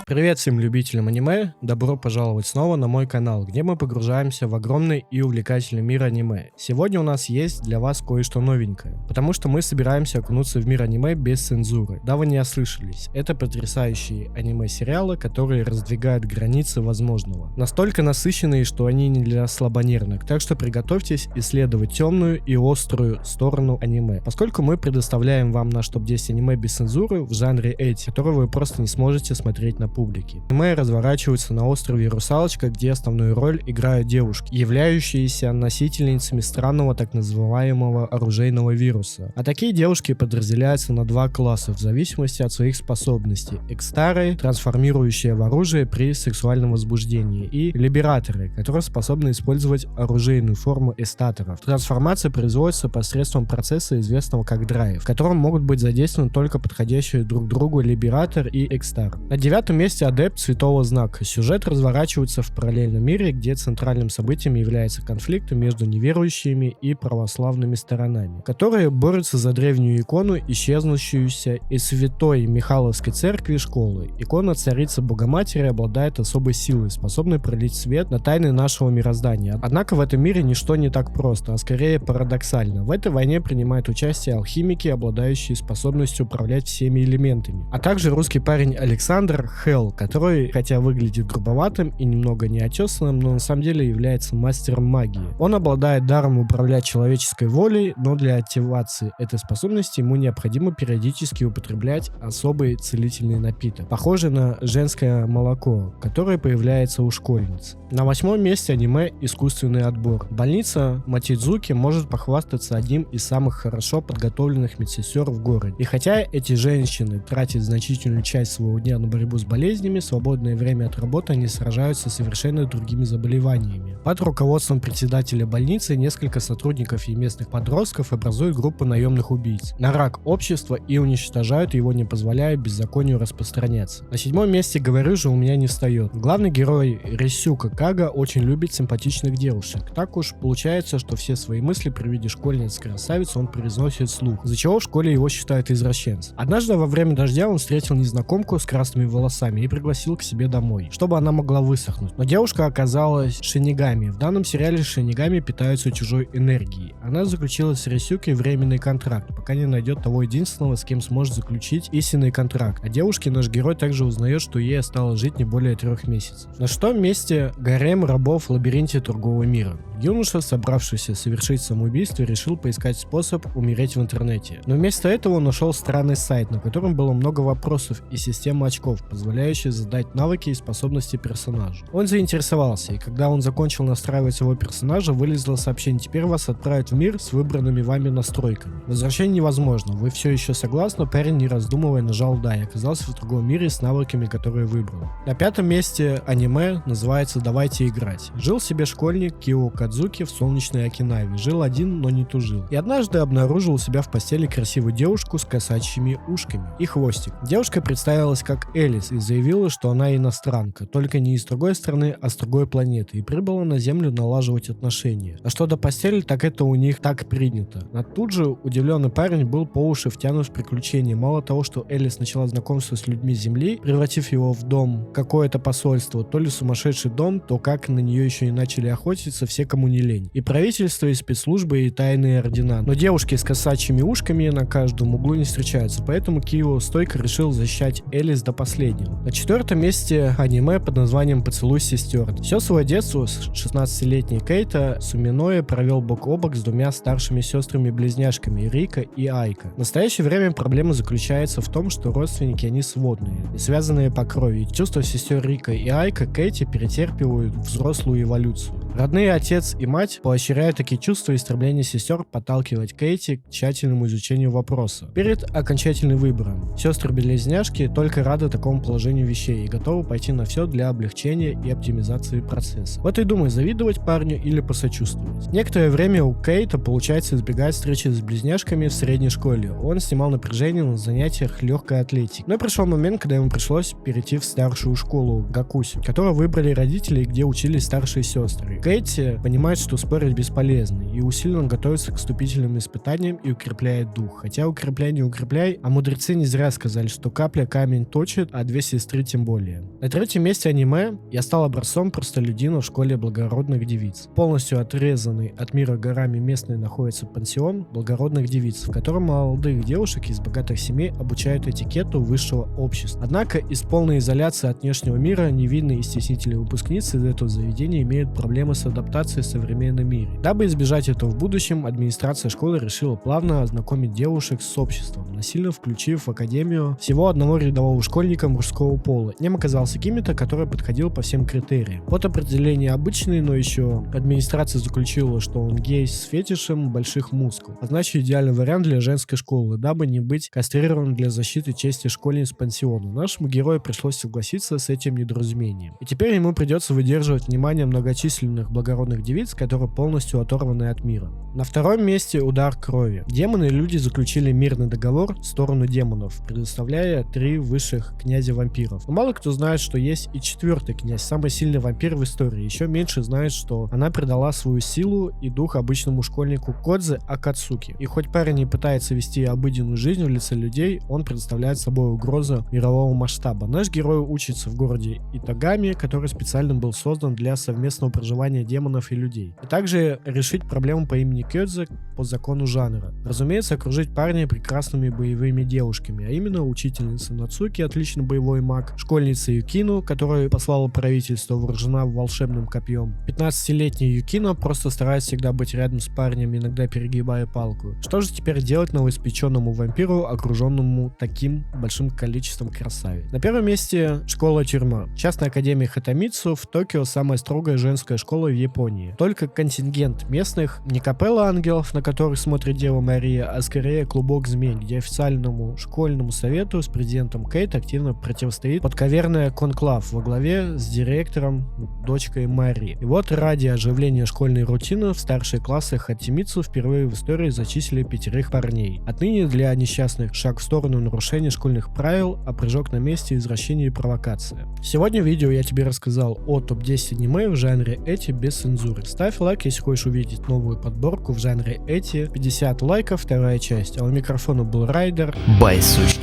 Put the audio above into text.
Привет всем любителям аниме, добро пожаловать снова на мой канал, где мы погружаемся в огромный и увлекательный мир аниме. Сегодня у нас есть для вас кое-что новенькое, потому что мы собираемся окунуться в мир аниме без цензуры. Да, вы не ослышались, это потрясающие аниме-сериалы, которые раздвигают границы возможного. Настолько насыщенные, что они не для слабонервных, так что приготовьтесь исследовать темную и острую сторону аниме. Поскольку мы предоставляем вам наш топ-10 аниме без цензуры в жанре эти, которые вы просто не сможете смотреть на публике. Аниме разворачивается на острове Русалочка, где основную роль играют девушки, являющиеся носительницами странного так называемого оружейного вируса. А такие девушки подразделяются на два класса в зависимости от своих способностей. Экстары, трансформирующие в оружие при сексуальном возбуждении, и либераторы, которые способны использовать оружейную форму эстаторов. Трансформация производится посредством процесса, известного как драйв, в котором могут быть задействованы только подходящие друг другу либератор и экстар. На девятом месте адепт Святого Знака. Сюжет разворачивается в параллельном мире, где центральным событием является конфликт между неверующими и православными сторонами, которые борются за древнюю икону, исчезнувшуюся из святой Михайловской церкви и школы. Икона царицы Богоматери обладает особой силой, способной пролить свет на тайны нашего мироздания. Однако в этом мире ничто не так просто, а скорее парадоксально. В этой войне принимают участие алхимики, обладающие способностью управлять всеми элементами, а также русский парень Александр Хелл, который, хотя выглядит грубоватым и немного неотесанным, но на самом деле является мастером магии. Он обладает даром управлять человеческой волей, но для активации этой способности ему необходимо периодически употреблять особый целительный напиток, похожий на женское молоко, которое появляется у школьниц. На восьмом месте аниме «Искусственный отбор». Больница Матидзуки может похвастаться одним из самых хорошо подготовленных медсестер в городе. И хотя эти женщины тратят значительную часть своего дня на борьбу с болезнями, свободное время от работы они сражаются с совершенно другими заболеваниями. Под руководством председателя больницы несколько сотрудников и местных подростков образуют группу наемных убийц на рак общества и уничтожают его, не позволяя беззаконию распространяться. На седьмом месте, говорю же, у меня не встает. Главный герой Рисюка Кага очень любит симпатичных девушек. Так уж получается, что все свои мысли при виде школьниц-красавиц он произносит вслух, из-за чего в школе его считают извращенцем. Однажды во время дождя он встретил незнакомку с красными волосами и пригласил к себе домой, чтобы она могла высохнуть. Но девушка оказалась шинигами. В данном сериале шинигами питаются чужой энергией. Она заключила с Рисюкой временный контракт, пока не найдет того единственного, с кем сможет заключить истинный контракт. А девушке наш герой также узнает, что ей осталось жить не более 3 месяцев. На шестом месте гарем рабов в лабиринте другого мира. Юноша, собравшийся совершить самоубийство, решил поискать способ умереть в интернете. Но вместо этого он нашел странный сайт, на котором было много вопросов и система очков, позволяющая задать навыки и способности персонажа. Он заинтересовался, и когда он закончил настраивать своего персонажа, вылезло сообщение: теперь вас отправят в мир с выбранными вами настройками. Возвращение невозможно, вы все еще согласны? Парень, не раздумывая, нажал «да» и оказался в другом мире с навыками, которые выбрал. На пятом месте аниме называется «Давайте играть». Жил себе школьник Кио Кадзуки в солнечной Окинаве. Жил один, но не тужил. И однажды обнаружил у себя в постели красивую девушку с косачьими ушками и хвостик. Девушка представилась как Элис и заявила, что она иностранка, только не из другой страны, а с другой планеты, и прибыла на Землю налаживать отношения. А что до постели, так это у них так принято. А тут же удивленный парень был по уши втянут в приключения. Мало того, что Элис начала знакомство с людьми Земли, превратив его в дом какое-то посольство, то ли сумасшедший дом, то как на нее еще и начали охотиться все, кому не лень. И правительство, и спецслужбы, и тайные ордена. Но девушки с косачьими ушками на каждом углу не встречаются, поэтому Кио стойко решил защищать Элис до последнего. На четвертом месте аниме под названием «Поцелуй сестер». Все свое детство 16-летний Кейта Суминоэ провел бок о бок с двумя старшими сестрами-близняшками Рика и Айка. В настоящее время проблема заключается в том, что родственники они сводные и связанные по крови. И чувства сестер Рика и Айка Кейти перетерпевают взрослую эволюцию. Родные отец и мать поощряют такие чувства и стремления сестер подталкивать Кейти к тщательному изучению вопроса перед окончательным выбором. Сестры-близняшки только рады такому положению вещей и готовы пойти на все для облегчения и оптимизации процесса. Вот и думай, завидовать парню или посочувствовать. Некоторое время у Кейта получается избегать встречи с близняшками в средней школе. Он снимал напряжение на занятиях легкой атлетики. Но пришел момент, когда ему пришлось перейти в старшую школу Гакуси, которую выбрали родители, где учились старшие сестры. Кэти понимает, что спорить бесполезно, и усиленно готовится к вступительным испытаниям и укрепляет дух. Хотя укрепляй не укрепляй, а мудрецы не зря сказали, что капля камень точит, а две сестры тем более. На третьем месте аниме я стал образцом простолюдина в школе благородных девиц. Полностью отрезанный от мира горами местный находится пансион благородных девиц, в котором молодых девушек из богатых семей обучают этикету высшего общества. Однако из полной изоляции от внешнего мира невинные и стеснительные выпускницы из этого заведения имеют проблемы с адаптацией в современном мире. Дабы избежать этого в будущем, администрация школы решила плавно ознакомить девушек с обществом, насильно включив в академию всего одного рядового школьника мужского пола. Нем оказался Кимита, который подходил по всем критериям. Вот определение обычный, но еще администрация заключила, что он гей с фетишем больших мускул, а значит идеальный вариант для женской школы, дабы не быть кастрированным для защиты чести школьниц пансиона. Нашему герою пришлось согласиться с этим недоразумением. И теперь ему придется выдерживать внимание многочисленных благородных девиц, которые полностью оторваны от мира. На втором месте удар крови. Демоны и люди заключили мирный договор в сторону демонов, предоставляя 3 высших князя вампиров. Но мало кто знает, что есть и 4-й князь, самый сильный вампир в истории. Еще меньше знает, что она придала свою силу и дух обычному школьнику Кодзе Акацуки. И хоть парень не пытается вести обыденную жизнь в лице людей, он представляет собой угрозу мирового масштаба. Наш герой учится в городе Итагами, который специально был создан для совместного проживания демонов и людей. И также решить проблему по имени Кёдзе по закону жанра. Разумеется, окружить парня прекрасными боевыми девушками, а именно учительница Нацуки, отличный боевой маг, школьница Юкину, которую послало правительство, вооружена волшебным копьем. 15-летняя Юкино просто старается всегда быть рядом с парнем, иногда перегибая палку. Что же теперь делать новоиспеченному вампиру, окруженному таким большим количеством красавиц? На первом месте школа-тюрьма. Частная академия Хатамицу в Токио самая строгая женская школа в Японии. Только контингент местных, не капелла ангелов, на которых смотрит Дева Мария, а скорее клубок змей, где официальному школьному совету с президентом Кейт активно противостоит подковерная конклав во главе с директором дочкой Мари. И вот ради оживления школьной рутины в старшие классы Хатимицу впервые в истории зачислили 5 парней. Отныне для несчастных шаг в сторону нарушения школьных правил, а прыжок на месте, извращение и провокация. Сегодня в видео я тебе рассказал о топ-10 аниме в жанре эти без цензуры. Ставь лайк, если хочешь увидеть новую подборку в жанре эти. 50 лайков, 2-я часть. А у микрофона был Райдер. Бай, сучки.